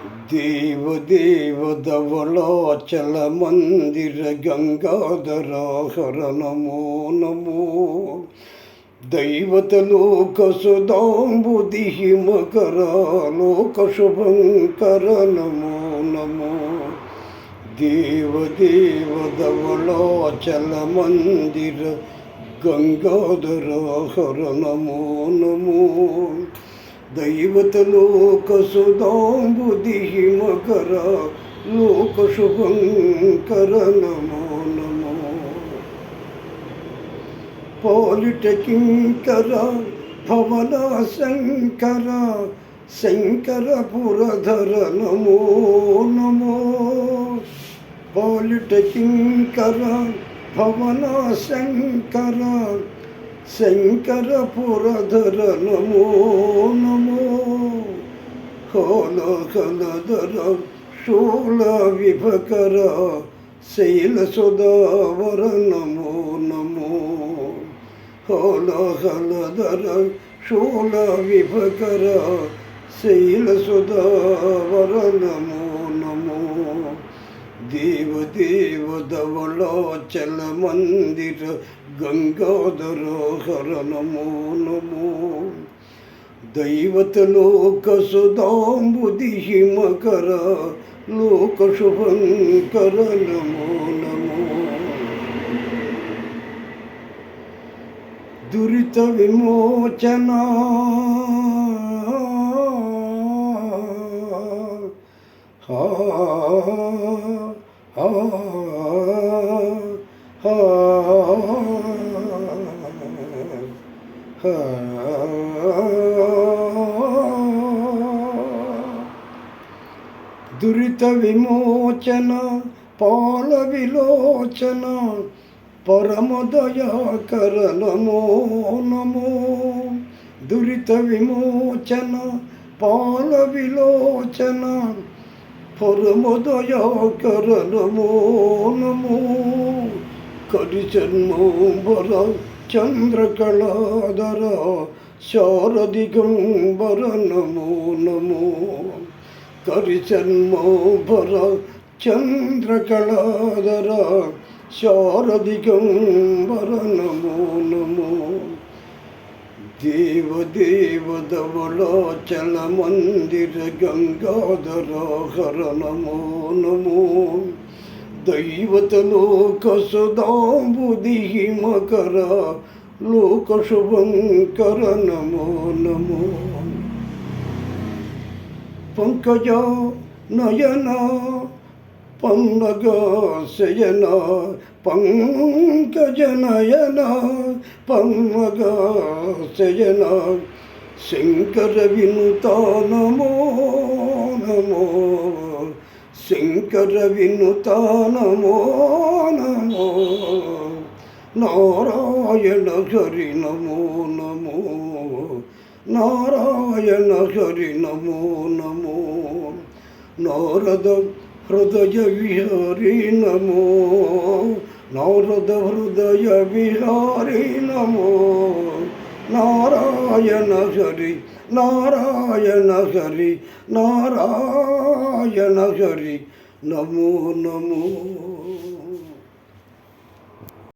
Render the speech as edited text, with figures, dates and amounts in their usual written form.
దేవదేవదవళాచల మందిర గంగాధరాహర నమో నమో. దైవతలోక సుధాంబుదిహి మకర లోక శుభంకర నమో నమో. దేవదేవదవళాచల మందిర గంగాధరాహర నమో నమో. దైవతలోక సుధాంబుదిహి మకర లోక శుభంకర నమో నమో. పాలిట కింకర భవన శంకర శంకర పురధర నమో నమో. పాలిట కింకర భవన శంకర శంకర పురధర నమో నమో. హోలకలధర శూల విభకర శైల సుధావర నమో నమో. హోలకలధర శూల విభకర శైల సుధావర నమో నమో. దేవదేవదవళాచల మందిర గంగాధరాహర నమో నమో. దైవతలోక సుధాంబుదిహి మకర లోక శుభంకర నమో నమో. దురిత విమోచన దురిత విమోచన పాల విలోచన పరమదయాకర నమో నమో. దురిత విమోచన పాల విలోచన పరమదయాకర నమో నమో. కరిచర్మోంబర చంద్రకళాధర శారదిగంబర నమో నమో. కరిచర్మోంబర చంద్రకళాధర శారదిగంబర నమో నమో. దేవదేవదవళాచల మందిర గంగాధరాహర నమో నమో. దైవతలోక సుధాంబుదిహి మకర లోక శుభంకర నమో నమో. పంకజ నయన పన్నగ శయన పంకజ నయన పన్నగ శయన శంకర వినుత నమో నమో. శంకర వినుత నమో నమో. నారాయణ హరి నమో నమో. నారాయణ హరి నమో నమో. నారద హృదయ విహారీ నమో. నారద హృదయ విహారీ నమో. నారాయణ హరి నారాయణ హరి నారాయణ హరి నమో నమో.